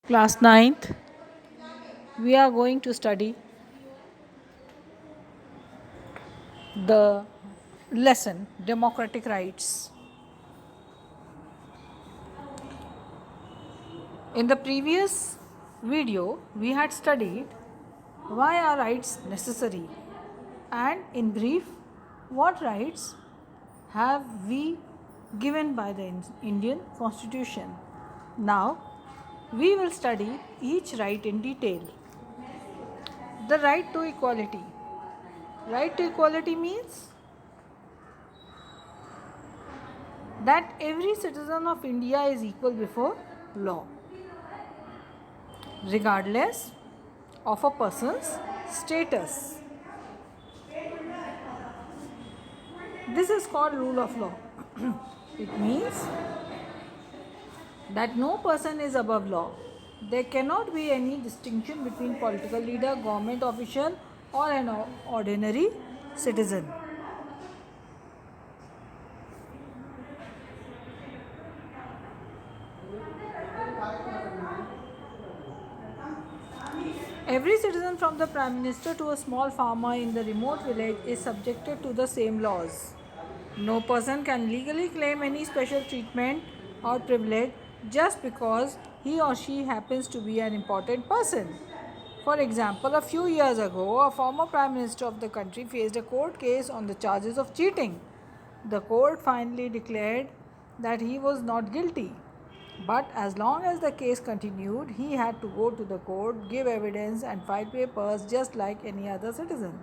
Class ninth, we are going to study the lesson Democratic Rights. In the previous video, we had studied why are rights necessary and, in brief, what rights have we given by the Indian Constitution. Now, we will study each right in detail. The right to equality. Right to equality means that every citizen of India is equal before law, regardless of a person's status. This is called rule of law. It means that no person is above law. There cannot be any distinction between political leader, government official, or an ordinary citizen. Every citizen, from the Prime Minister to a small farmer in the remote village, is subjected to the same laws. No person can legally claim any special treatment or privilege just because he or she happens to be an important person. For example, a few years ago, a former Prime Minister of the country faced a court case on the charges of cheating. The court finally declared that he was not guilty. But as long as the case continued, he had to go to the court, give evidence, and file papers just like any other citizen.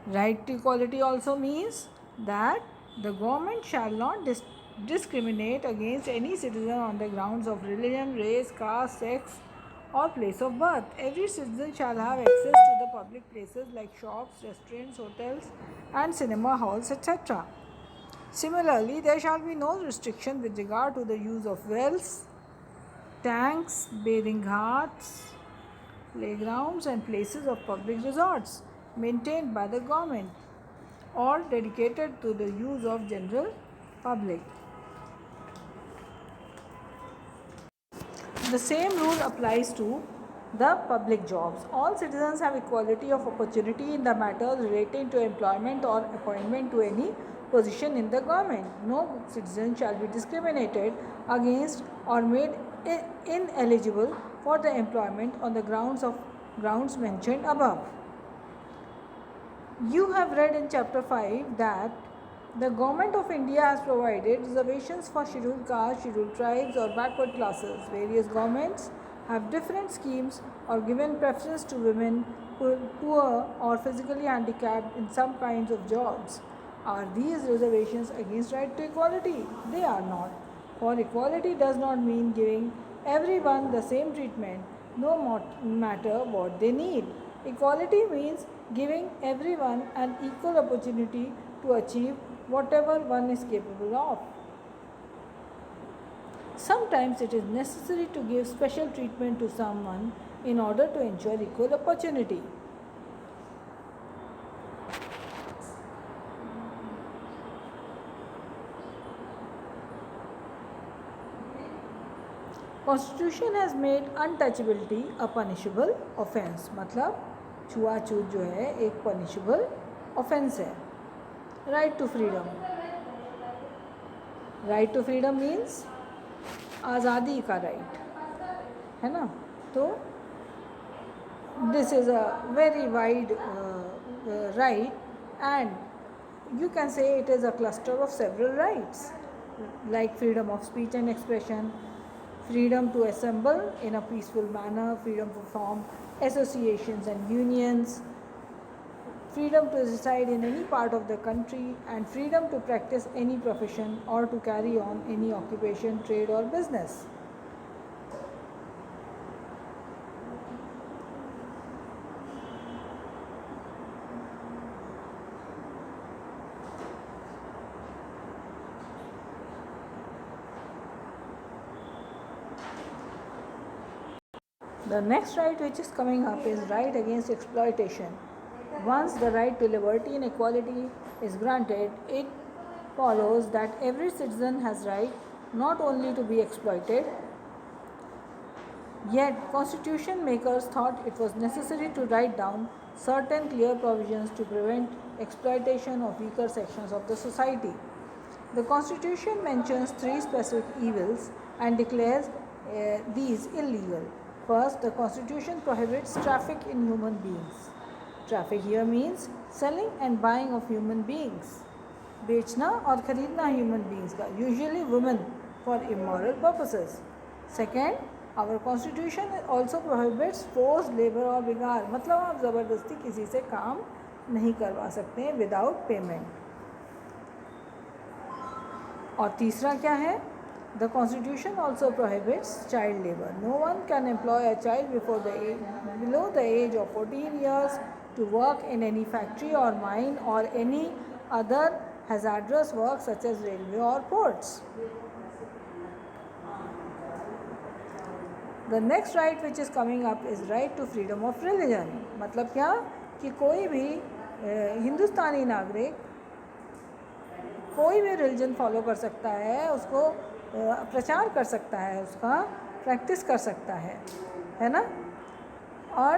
Right to equality also means that the government shall not discriminate against any citizen on the grounds of religion, race, caste, sex, or place of birth. Every citizen shall have access to the public places like shops, restaurants, hotels, and cinema halls, etc. Similarly, there shall be no restriction with regard to the use of wells, tanks, bathing ghats, playgrounds, and places of public resorts maintained by the government or dedicated to the use of general public. The same rule applies to the public jobs. All citizens have equality of opportunity in the matters relating to employment or appointment to any position in the government. No citizen shall be discriminated against or made ineligible for the employment on the grounds mentioned above. You have read in chapter 5 that the government of India has provided reservations for scheduled castes, scheduled tribes, or backward classes. Various governments have different schemes or given preference to women, poor, or physically handicapped in some kinds of jobs. Are these reservations against right to equality? They are not. For equality does not mean giving everyone the same treatment, no matter what they need. Equality means giving everyone an equal opportunity to achieve whatever one is capable of. Sometimes it is necessary to give special treatment to someone in order to ensure equal opportunity. Constitution has made untouchability a punishable offense. मतलब छुआछूत जो है एक punishable offense है. Right to freedom. Right to freedom means आज़ादी का right है ना. तो this is a very wide right, and you can say it is a cluster of several rights like freedom of speech and expression, freedom to assemble in a peaceful manner, freedom to form associations and unions, freedom to reside in any part of the country, and freedom to practice any profession or to carry on any occupation, trade, or business. The next right which is coming up is right against exploitation. Once the right to liberty and equality is granted, it follows that every citizen has right not only to be exploited, yet constitution makers thought it was necessary to write down certain clear provisions to prevent exploitation of weaker sections of the society. The constitution mentions three specific evils and declares these illegal. First, the constitution prohibits traffic in human beings. Traffic here means selling and buying of human beings. बेचना और खरीदना human beings का, usually women, for immoral purposes. Second, our constitution also prohibits forced labor or बिगाड़, मतलब आप ज़बरदस्ती किसी से काम नहीं करवा सकते हैं without payment. और तीसरा क्या है? The constitution also prohibits child labor. No one can employ a child below the age of 14 years to work in any factory or mine or any other hazardous work such as railway or ports. The next right which is coming up is right to freedom of religion. मतलब क्या कि कोई भी हिंदुस्तानी नागरिक कोई भी religion follow कर सकता है, उसको प्रचार कर सकता है, उसका प्रैक्टिस कर सकता है ना? और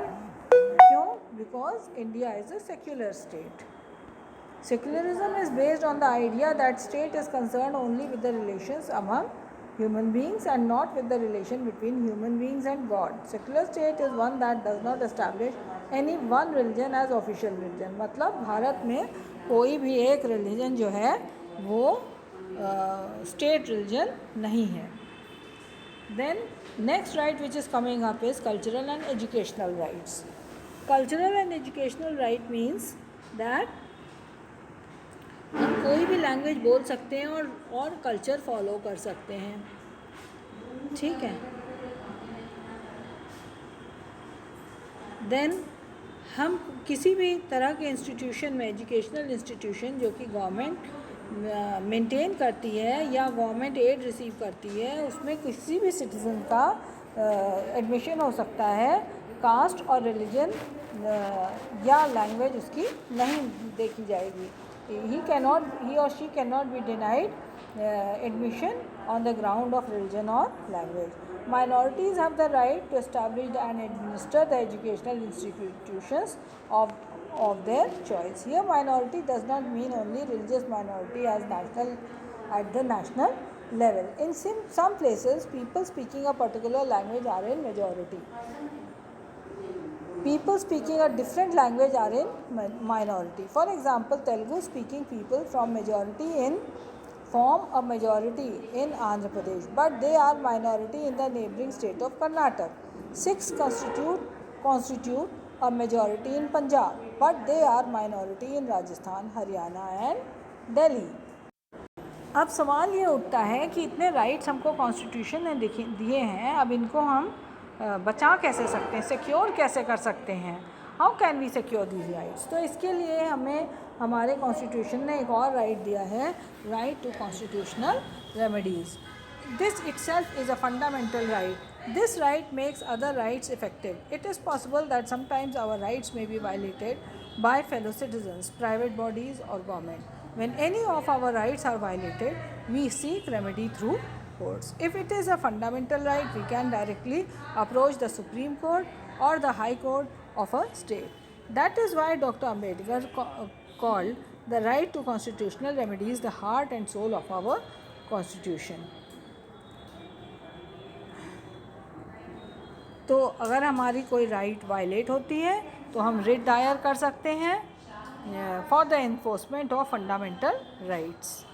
क्यों? Because India is a secular state. Secularism is based on the idea that state is concerned only with the relations among human beings and not with the relation between human beings and God. Secular state is one that does not establish any one religion as official religion. मतलब भारत में कोई भी एक religion जो है वो state religion नहीं है. Then next right which is coming up is cultural and educational rights. Cultural and educational right means that हम कोई भी लैंग्वेज बोल सकते हैं और कल्चर फॉलो कर सकते हैं. ठीक है. देन हम किसी भी तरह के इंस्टीट्यूशन में, एजुकेशनल इंस्टीट्यूशन जो कि गवर्नमेंट मेंटेन करती है या गवर्नमेंट एड रिसीव करती है, उसमें किसी भी सिटीज़न का एडमिशन हो सकता है. कास्ट और रिलीजन या लैंग्वेज उसकी नहीं देखी जाएगी. he or she cannot be denied admission on the ground of religion or language. Minorities have the right to establish and administer the educational institutions of their choice. Here minority does not mean only religious minority at the national level. In some places, people speaking a particular language are in majority. People speaking a different language are in minority. For example, Telugu speaking people form a majority in Andhra Pradesh, but they are minority in the neighboring state of Karnataka. Sikhs constitute a majority in Punjab, but they are minority in Rajasthan, Haryana and Delhi. अब सवाल ये उठता है कि इतने rights हमको constitution ने दिए हैं, अब इनको हम बचा कैसे सकते हैं, सिक्योर कैसे कर सकते हैं? How can we secure these rights? तो इसके लिए हमें हमारे कॉन्स्टिट्यूशन ने एक और राइट दिया है, right to constitutional remedies. This itself is a fundamental right. This right makes other rights effective. It is possible that sometimes our rights may be violated by fellow citizens, private bodies और government. When any of our rights are violated, we seek remedy through courts. If it is a fundamental right, we can directly approach the Supreme Court or the High Court of a state. That is why Dr. Ambedkar called the right to constitutional remedies the heart and soul of our constitution. तो अगर हमारी कोई right violate होती है तो हम writ दायर कर सकते हैं for the enforcement of fundamental rights,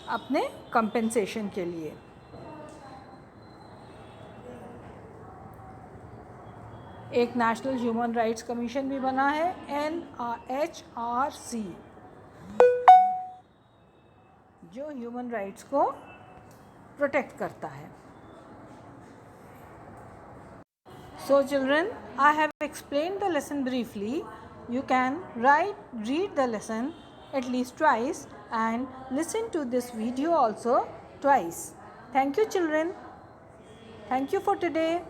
अपने कंपेंसेशन के लिए. एक नेशनल ह्यूमन राइट्स कमीशन भी बना है, NHRC, जो ह्यूमन राइट्स को प्रोटेक्ट करता है. So children, I have explained the lesson briefly. You can read the lesson at least twice and listen to this video also twice. Thank you children. Thank you for today.